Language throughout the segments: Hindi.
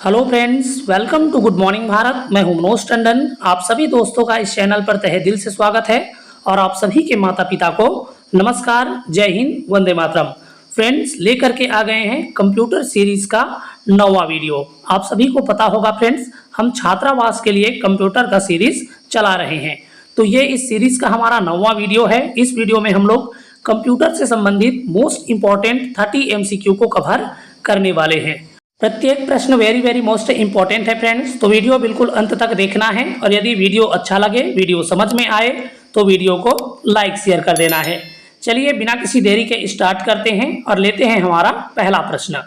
Hello friends, welcome to good morning Bharat. मैं हूं मनोज टंडन। आप सभी दोस्तों का इस चैनल पर तहे दिल से स्वागत है और आप सभी के माता पिता को नमस्कार, जय हिंद, वंदे मातरम। फ्रेंड्स, लेकर के आ गए हैं कंप्यूटर सीरीज का 9वां वीडियो। आप सभी को पता होगा फ्रेंड्स, हम छात्रावास के लिए कंप्यूटर का सीरीज चला रहे हैं। तो ये इस सीरीज का हमारा 9वां वीडियो है। इस वीडियो में हम लोग कंप्यूटर से संबंधित मोस्ट इंपॉर्टेंट 30 MCQ को कवर करने वाले हैं। प्रत्येक प्रश्न वेरी मोस्ट इंपॉर्टेंट है फ्रेंड्स, तो वीडियो बिल्कुल अंत तक देखना है और यदि वीडियो अच्छा लगे, वीडियो समझ में आए तो वीडियो को लाइक शेयर कर देना है। चलिए बिना किसी देरी के स्टार्ट करते हैं और लेते हैं हमारा पहला प्रश्न।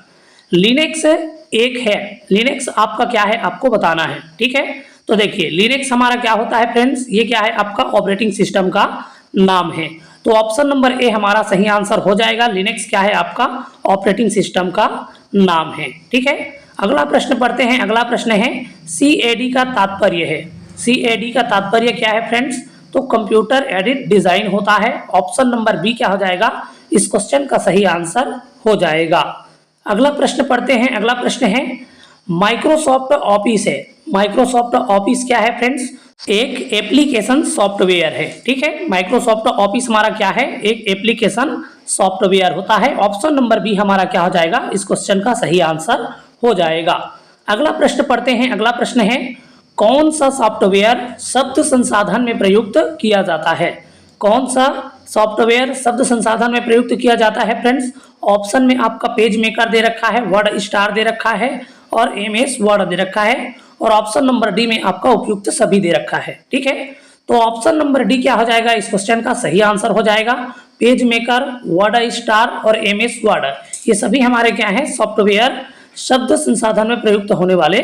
लिनक्स एक है, लिनक्स आपका क्या है आपको बताना है, ठीक है। तो देखिए लिनक्स हमारा क्या होता है फ्रेंड्स, ये क्या है आपका ऑपरेटिंग सिस्टम का नाम है। तो ऑप्शन नंबर ए हमारा सही आंसर हो जाएगा। लिनक्स क्या है आपका ऑपरेटिंग सिस्टम का नाम है, ठीक है। अगला प्रश्न पढ़ते हैं। अगला प्रश्न है CAD का तात्पर्य है। CAD का तात्पर्य क्या है फ्रेंड्स, तो कंप्यूटर एडेड डिजाइन होता है। ऑप्शन नंबर बी क्या हो जाएगा, इस क्वेश्चन का सही आंसर हो जाएगा। अगला प्रश्न पढ़ते हैं। अगला प्रश्न है माइक्रोसॉफ्ट ऑफिस है। माइक्रोसॉफ्ट ऑफिस क्या है फ्रेंड्स, एक एप्लीकेशन सॉफ्टवेयर है, ठीक है। माइक्रोसॉफ्ट ऑफिस हमारा क्या है, एक एप्लीकेशन सॉफ्टवेयर होता है। ऑप्शन नंबर बी हमारा क्या हो जाएगा, इस क्वेश्चन का सही आंसर हो जाएगा। अगला प्रश्न पढ़ते हैं। अगला प्रश्न है कौन सा सॉफ्टवेयर शब्द संसाधन में प्रयुक्त किया जाता है। कौन सा सॉफ्टवेयर शब्द संसाधन में प्रयुक्त किया जाता है फ्रेंड्स। ऑप्शन में आपका पेज मेकर दे रखा है, वर्ड स्टार दे रखा है और MS वर्ड दे रखा है और ऑप्शन नंबर डी में आपका उपयुक्त सभी दे रखा है, ठीक है। तो ऑप्शन नंबर डी क्या हो जाएगा, इस क्वेश्चन का सही आंसर हो जाएगा। पेज मेकर, वर्ड स्टार और MS वर्ड, ये सभी हमारे क्या है सॉफ्टवेयर शब्द संसाधन में प्रयुक्त होने वाले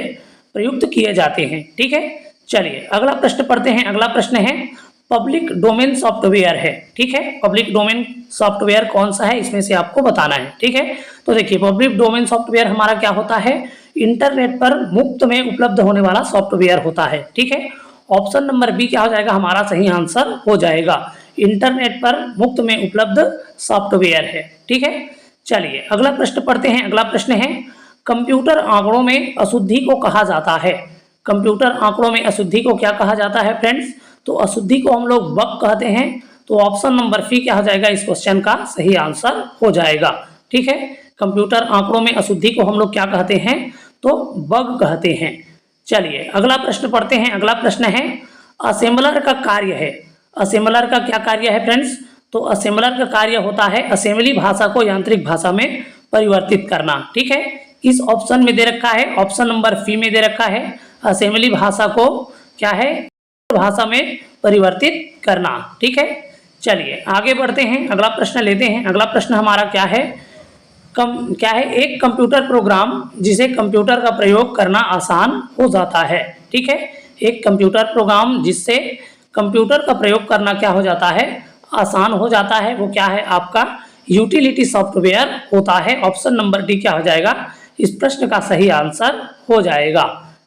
प्रयुक्त किए जाते हैं, ठीक है। चलिए अगला प्रश्न पढ़ते हैं। अगला प्रश्न है पब्लिक डोमेन सॉफ्टवेयर है, ठीक है। पब्लिक डोमेन सॉफ्टवेयर कौन सा है, इसमें से आपको बताना है, ठीक है। तो देखिए पब्लिक डोमेन सॉफ्टवेयर हमारा क्या होता है, इंटरनेट पर मुफ्त में उपलब्ध होने वाला सॉफ्टवेयर होता है, ठीक है। ऑप्शन नंबर बी क्या हो जाएगा, हमारा सही आंसर हो जाएगा। इंटरनेट पर मुफ्त में उपलब्ध सॉफ्टवेयर है, ठीक है। चलिए अगला प्रश्न पढ़ते हैं। अगला प्रश्न है कंप्यूटर आंकड़ों में अशुद्धि को कहा जाता है। कंप्यूटर आंकड़ों में अशुद्धि को क्या कहा जाता है फ्रेंड्स, तो अशुद्धि को हम लोग बग कहते हैं। तो ऑप्शन नंबर सी क्या हो जाएगा, इस क्वेश्चन का सही आंसर हो जाएगा, ठीक है। कंप्यूटर आंकड़ों में अशुद्धि को हम लोग क्या कहते हैं, तो बग कहते हैं। चलिए अगला प्रश्न पढ़ते हैं। अगला प्रश्न है असेंबलर का कार्य है। असेंबलर का क्या कार्य है फ्रेंड्स, तो असेंबलर का कार्य होता है असेंबली भाषा को यांत्रिक भाषा में परिवर्तित करना, ठीक है। इस ऑप्शन में दे रखा है, ऑप्शन नंबर सी में दे रखा है असेंबली भाषा को क्या है भाषा में परिवर्तित करना, ठीक है। चलिए आगे बढ़ते हैं। अगला प्रश्न लेते हैं। अगला प्रश्न हमारा क्या है, क्या है एक कंप्यूटर प्रोग्राम जिसे कंप्यूटर का प्रयोग करना आसान हो जाता है, ठीक है। एक कंप्यूटर प्रोग्राम जिससे कंप्यूटर का प्रयोग करना क्या हो जाता है, आसान हो जाता है, वो क्या है आपका यूटिलिटी सॉफ्टवेयर होता है। ऑप्शन नंबर डी क्या हो जाएगा, इस प्रश्न का सही आंसर हो जाएगा,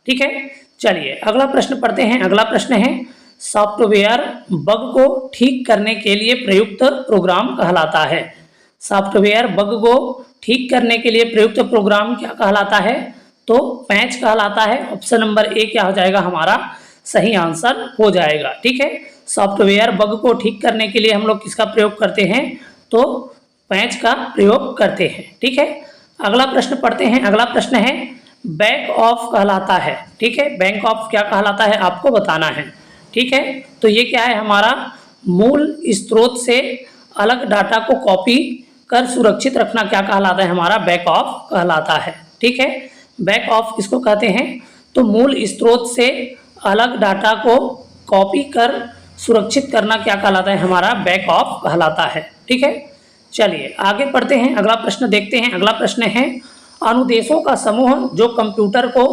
ठीक है। चलिए अगला प्रश्न पढ़ते हैं। अगला प्रश्न है सॉफ्टवेयर बग को ठीक करने के लिए प्रयुक्त प्रोग्राम कहलाता है। सॉफ्टवेयर बग को ठीक करने के लिए प्रयुक्त प्रोग्राम क्या कहलाता है, तो पैच कहलाता है। ऑप्शन नंबर ए क्या हो जाएगा, हमारा सही आंसर हो जाएगा, ठीक है। सॉफ्टवेयर बग को ठीक करने के लिए हम लोग किसका प्रयोग करते हैं, तो पैच का प्रयोग करते हैं, ठीक है। अगला प्रश्न पढ़ते हैं। अगला प्रश्न है बैक ऑफ कहलाता है, ठीक है। बैक ऑफ क्या कहलाता है आपको बताना है, ठीक है। तो ये क्या है, हमारा मूल स्रोत से अलग डाटा को कॉपी कर सुरक्षित रखना क्या कहलाता है, हमारा बैक ऑफ कहलाता है, ठीक है। बैक ऑफ किसको कहते हैं, तो मूल स्रोत से अलग डाटा को कॉपी कर सुरक्षित करना क्या कहलाता है, हमारा बैक ऑफ कहलाता है, ठीक है। चलिए आगे पढ़ते हैं। अगला प्रश्न देखते हैं। अगला प्रश्न है अनुदेशों का समूह जो कंप्यूटर को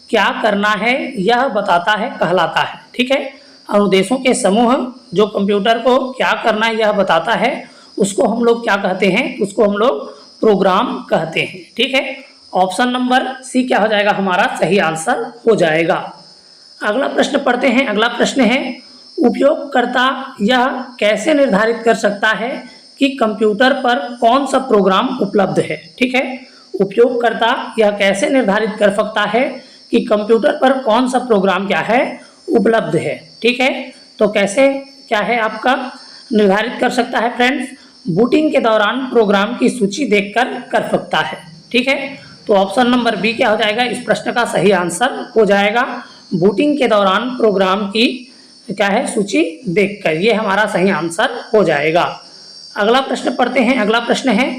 क्या करना है यह बताता है कहलाता है, ठीक है। अनुदेशों के समूह जो कंप्यूटर को क्या करना है यह बताता है, उसको हम लोग क्या कहते हैं, उसको हम लोग प्रोग्राम कहते हैं, ठीक है। ऑप्शन नंबर सी क्या हो जाएगा, हमारा सही आंसर हो जाएगा। अगला प्रश्न पढ़ते हैं। अगला प्रश्न है उपयोगकर्ता यह कैसे निर्धारित कर सकता है कि कंप्यूटर पर कौन सा प्रोग्राम उपलब्ध है, ठीक है। उपयोगकर्ता यह कैसे निर्धारित कर सकता है कि कंप्यूटर पर कौन सा प्रोग्राम क्या है उपलब्ध है। ठीक है, तो कैसे क्या है आपका निर्धारित कर सकता है फ्रेंड्स, बूटिंग के दौरान प्रोग्राम की सूची देखकर कर सकता है। ठीक है, तो ऑप्शन नंबर बी क्या हो जाएगा, इस प्रश्न का सही आंसर हो जाएगा बूटिंग के दौरान प्रोग्राम की क्या है सूची देखकर, ये हमारा सही आंसर हो जाएगा। अगला प्रश्न पढ़ते हैं। अगला प्रश्न है,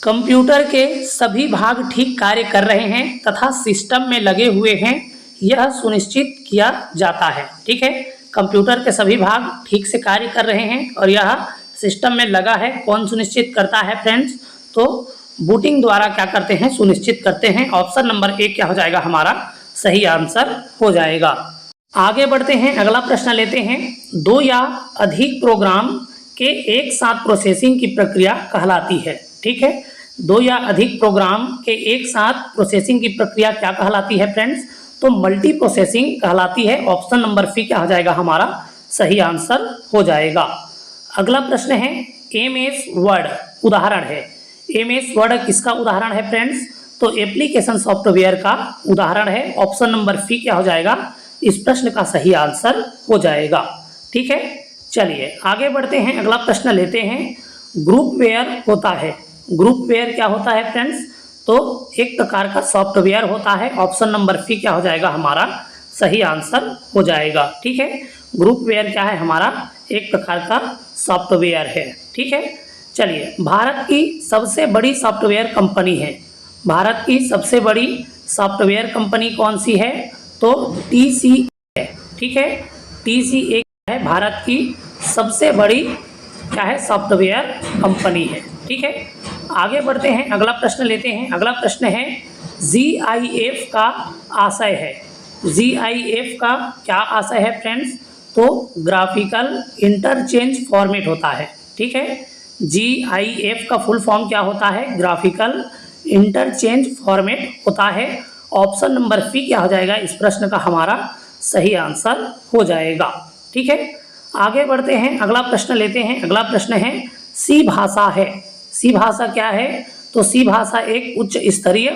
कंप्यूटर के सभी भाग ठीक कार्य कर रहे हैं तथा सिस्टम में लगे हुए हैं, यह सुनिश्चित किया जाता है। ठीक है, कंप्यूटर के सभी भाग ठीक से कार्य कर रहे हैं और यह सिस्टम में लगा है, कौन सुनिश्चित करता है फ्रेंड्स, तो बूटिंग द्वारा क्या करते हैं, सुनिश्चित करते हैं। ऑप्शन नंबर ए क्या हो जाएगा, हमारा सही आंसर हो जाएगा। आगे बढ़ते हैं, अगला प्रश्न लेते हैं। दो या अधिक प्रोग्राम के एक साथ प्रोसेसिंग की प्रक्रिया कहलाती है। ठीक है, दो या अधिक प्रोग्राम के एक साथ प्रोसेसिंग की प्रक्रिया क्या कहलाती है फ्रेंड्स, तो मल्टी प्रोसेसिंग कहलाती है। ऑप्शन नंबर सी क्या हो जाएगा, हमारा सही आंसर हो जाएगा। अगला प्रश्न है, एमएस वर्ड उदाहरण है। एमएस वर्ड किसका उदाहरण है फ्रेंड्स, तो एप्लीकेशन सॉफ्टवेयर का उदाहरण है। ऑप्शन नंबर सी क्या हो जाएगा, इस प्रश्न का सही आंसर हो जाएगा। ठीक है, चलिए आगे बढ़ते हैं। अगला प्रश्न लेते हैं, ग्रुपवेयर होता है। ग्रुपवेयर क्या होता है फ्रेंड्स, तो एक प्रकार का सॉफ्टवेयर होता है। ऑप्शन नंबर सी क्या हो जाएगा, हमारा सही आंसर हो जाएगा। ठीक है, ग्रुपवेयर क्या है, हमारा एक प्रकार का सॉफ्टवेयर है। ठीक है, चलिए भारत की सबसे बड़ी सॉफ्टवेयर कंपनी है। भारत की सबसे बड़ी सॉफ्टवेयर कंपनी कौन सी है, तो TCS है। ठीक है, TCS है भारत की सबसे बड़ी क्या है सॉफ्टवेयर कंपनी है। ठीक है, आगे बढ़ते हैं। अगला प्रश्न लेते हैं। अगला प्रश्न है, GIF का आशय है। GIF का क्या आशय है फ्रेंड्स, तो ग्राफिकल इंटरचेंज फॉर्मेट होता है। ठीक है, GIF का फुल फॉर्म क्या होता है, ग्राफिकल इंटरचेंज फॉर्मेट होता है। ऑप्शन नंबर सी क्या हो जाएगा, इस प्रश्न का हमारा सही आंसर हो जाएगा। ठीक है, आगे बढ़ते हैं। अगला प्रश्न लेते हैं। अगला प्रश्न है, सी भाषा है। सी भाषा क्या है, तो सी भाषा एक उच्च स्तरीय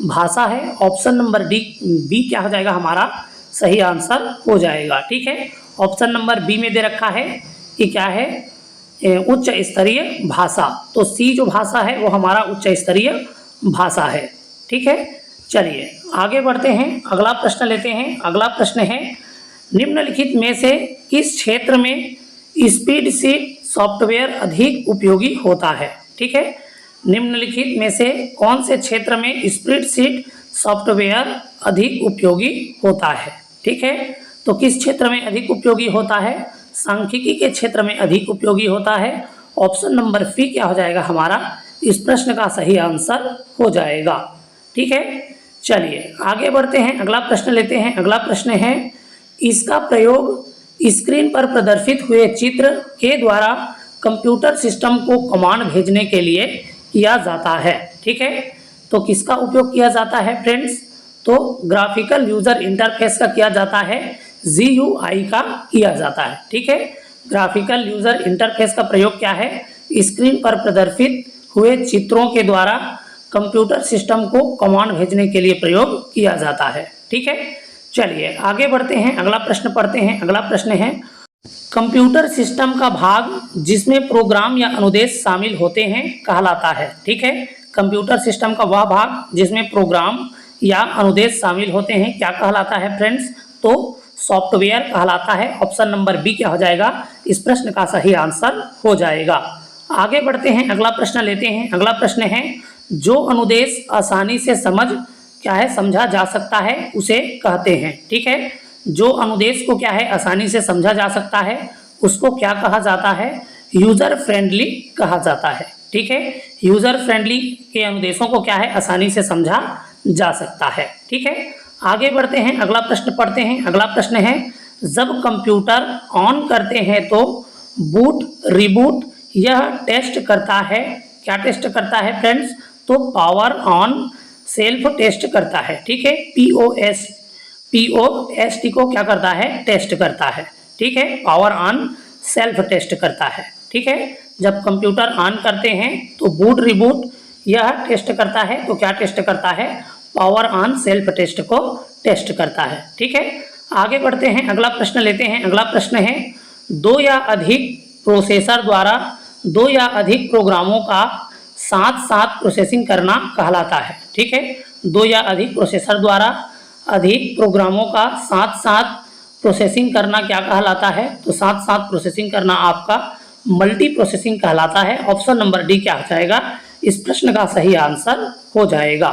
भाषा है। ऑप्शन नंबर बी क्या हो जाएगा, हमारा सही आंसर हो जाएगा। ठीक है, ऑप्शन नंबर बी में दे रखा है कि क्या है, उच्च स्तरीय भाषा, तो सी जो भाषा है वो हमारा उच्च स्तरीय भाषा है। ठीक है, चलिए आगे बढ़ते हैं। अगला प्रश्न लेते हैं। अगला प्रश्न है, निम्नलिखित में से किस क्षेत्र में स्प्रेडशीट सॉफ्टवेयर अधिक उपयोगी होता है। ठीक है, निम्नलिखित में से कौन से क्षेत्र में स्प्रेडशीट सॉफ्टवेयर अधिक उपयोगी होता है। ठीक है, तो किस क्षेत्र में अधिक उपयोगी होता है, सांख्यिकी के क्षेत्र में अधिक उपयोगी होता है। ऑप्शन नंबर सी क्या हो जाएगा, हमारा इस प्रश्न का सही आंसर हो जाएगा। ठीक है, चलिए आगे बढ़ते हैं। अगला प्रश्न लेते हैं। अगला प्रश्न है, इसका प्रयोग स्क्रीन पर प्रदर्शित हुए चित्र के द्वारा कंप्यूटर सिस्टम को कमांड भेजने के लिए किया जाता है। ठीक है, तो किसका उपयोग किया जाता है फ्रेंड्स, तो ग्राफिकल यूजर इंटरफेस का किया जाता है, GUI का किया जाता है। ठीक है, ग्राफिकल यूजर इंटरफेस का प्रयोग क्या है, स्क्रीन पर प्रदर्शित हुए चित्रों के द्वारा कंप्यूटर सिस्टम को कमांड भेजने के लिए प्रयोग किया जाता है। ठीक है, चलिए आगे बढ़ते हैं। अगला प्रश्न पढ़ते हैं। अगला प्रश्न है, कंप्यूटर सिस्टम का भाग जिसमें प्रोग्राम या अनुदेश शामिल होते हैं कहलाता है। ठीक है, कंप्यूटर सिस्टम का वह भाग जिसमें प्रोग्राम या अनुदेश शामिल होते हैं क्या कहलाता है फ्रेंड्स, तो सॉफ्टवेयर कहलाता है। ऑप्शन नंबर बी क्या हो जाएगा, इस प्रश्न का सही आंसर हो जाएगा। आगे बढ़ते हैं। अगला प्रश्न लेते हैं। अगला प्रश्न है, जो अनुदेश आसानी से समझा जा सकता है उसे कहते हैं। ठीक है, जो अनुदेश को क्या है आसानी से समझा जा सकता है उसको क्या कहा जाता है, यूजर फ्रेंडली कहा जाता है। ठीक है, यूजर फ्रेंडली के अनुदेशों को क्या है आसानी से समझा जा सकता है। ठीक है, आगे बढ़ते हैं। अगला प्रश्न पढ़ते हैं। अगला प्रश्न है, जब कंप्यूटर ऑन करते हैं तो बूट रिबूट यह टेस्ट करता है, क्या टेस्ट करता है फ्रेंड्स, तो पावर ऑन सेल्फ टेस्ट करता है। ठीक है, POST को क्या करता है, टेस्ट करता है। ठीक है, पावर ऑन सेल्फ टेस्ट करता है। ठीक है, जब कंप्यूटर ऑन करते हैं तो बूट रिबूट यह टेस्ट करता है तो क्या टेस्ट करता है, पावर ऑन सेल्फ टेस्ट को टेस्ट करता है। ठीक है, आगे बढ़ते हैं, अगला प्रश्न लेते हैं। अगला प्रश्न है, दो या अधिक प्रोसेसर द्वारा दो या अधिक प्रोग्रामों का साथ साथ प्रोसेसिंग करना कहलाता है। ठीक है, दो या अधिक प्रोसेसर द्वारा अधिक प्रोग्रामों का साथ साथ प्रोसेसिंग करना क्या कहलाता है, तो साथ साथ प्रोसेसिंग करना आपका मल्टी प्रोसेसिंग कहलाता है। ऑप्शन नंबर डी क्या हो जाएगा, इस प्रश्न का सही आंसर हो जाएगा।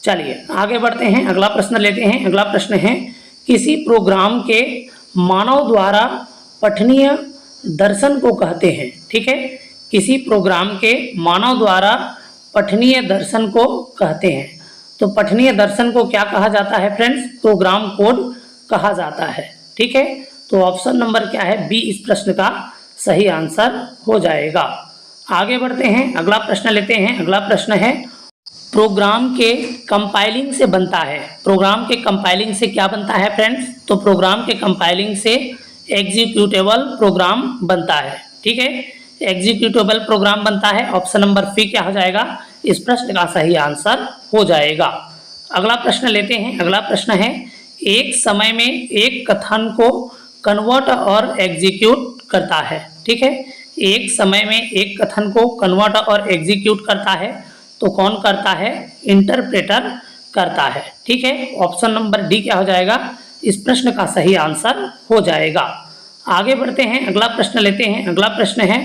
चलिए आगे बढ़ते हैं, अगला प्रश्न लेते हैं। अगला प्रश्न है, किसी प्रोग्राम के मानव द्वारा पठनीय दर्शन को कहते हैं। ठीक है, किसी प्रोग्राम के मानव द्वारा पठनीय दर्शन को कहते हैं। तो पठनीय दर्शन को क्या कहा जाता है फ्रेंड्स, प्रोग्राम कोड कहा जाता है। ठीक है, तो ऑप्शन नंबर क्या है, बी इस प्रश्न का सही आंसर हो जाएगा। आगे बढ़ते हैं, अगला प्रश्न लेते हैं। अगला प्रश्न है, प्रोग्राम के कंपाइलिंग से बनता है। प्रोग्राम के कंपाइलिंग से क्या बनता है फ्रेंड्स, तो प्रोग्राम के कंपाइलिंग से एग्जीक्यूटेबल प्रोग्राम बनता है। ठीक है, एग्जीक्यूटेबल प्रोग्राम बनता है। ऑप्शन नंबर सी क्या हो जाएगा, इस प्रश्न का सही आंसर हो जाएगा। अगला प्रश्न लेते हैं। अगला प्रश्न है, एक समय में एक कथन को कन्वर्ट और एग्जीक्यूट करता है। ठीक है, एक समय में एक कथन को कन्वर्ट और एग्जीक्यूट करता है तो कौन करता है, इंटरप्रेटर करता है। ठीक है, ऑप्शन नंबर डी क्या हो जाएगा, इस प्रश्न का सही आंसर हो जाएगा। आगे बढ़ते हैं, अगला प्रश्न लेते हैं। अगला प्रश्न है,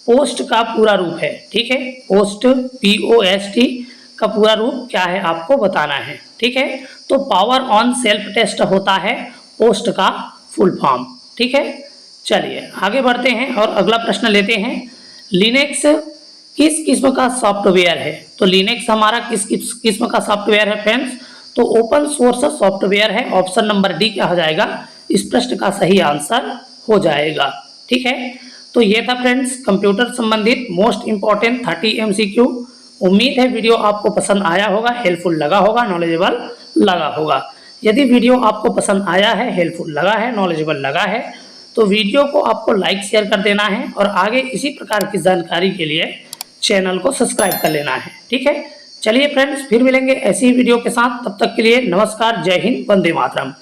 पोस्ट का पूरा रूप है। ठीक है, पोस्ट POST का पूरा रूप क्या है आपको बताना है। ठीक है, तो पावर ऑन सेल्फ टेस्ट होता है पोस्ट का फुल फॉर्म। ठीक है, चलिए आगे बढ़ते हैं और अगला प्रश्न लेते हैं। लिनक्स किस किस्म का सॉफ्टवेयर है, तो लिनक्स हमारा किस किस्म का सॉफ्टवेयर है फ्रेंड्स, तो ओपन सोर्स सॉफ्टवेयर है। ऑप्शन नंबर डी क्या हो जाएगा, इस प्रश्न का सही आंसर हो जाएगा। ठीक है, तो ये था फ्रेंड्स कंप्यूटर संबंधित मोस्ट इंपॉर्टेंट 30 MCQ। उम्मीद है वीडियो आपको पसंद आया होगा, हेल्पफुल लगा होगा, नॉलेजेबल लगा होगा। यदि वीडियो आपको पसंद आया है, हेल्पफुल लगा है, नॉलेजेबल लगा है, तो वीडियो को आपको लाइक शेयर कर देना है और आगे इसी प्रकार की जानकारी के लिए चैनल को सब्सक्राइब कर लेना है। ठीक है, चलिए फ्रेंड्स फिर मिलेंगे ऐसी ही वीडियो के साथ, तब तक के लिए नमस्कार, जय हिंद, वंदे मातरम।